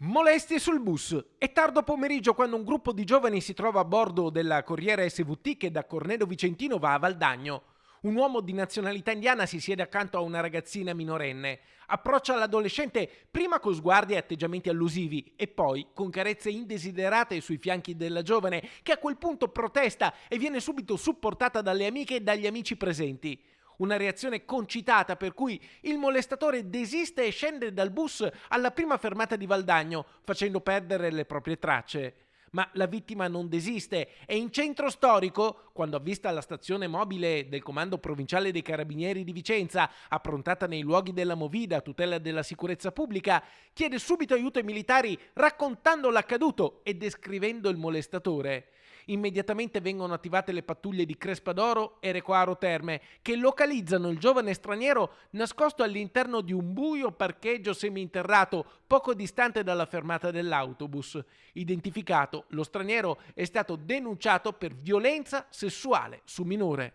Molestie sul bus. È tardo pomeriggio quando un gruppo di giovani si trova a bordo della Corriera SVT che da Cornedo Vicentino va a Valdagno. Un uomo di nazionalità indiana si siede accanto a una ragazzina minorenne. Approccia l'adolescente prima con sguardi e atteggiamenti allusivi e poi con carezze indesiderate sui fianchi della giovane che a quel punto protesta e viene subito supportata dalle amiche e dagli amici presenti. Una reazione concitata per cui il molestatore desiste e scende dal bus alla prima fermata di Valdagno, facendo perdere le proprie tracce. Ma la vittima non desiste e in centro storico, quando avvista la stazione mobile del Comando Provinciale dei Carabinieri di Vicenza, approntata nei luoghi della Movida a tutela della sicurezza pubblica, chiede subito aiuto ai militari raccontando l'accaduto e descrivendo il molestatore. Immediatamente vengono attivate le pattuglie di Crespadoro e Recoaro Terme, che localizzano il giovane straniero nascosto all'interno di un buio parcheggio seminterrato poco distante dalla fermata dell'autobus. Identificato, lo straniero è stato denunciato per violenza sessuale su minore.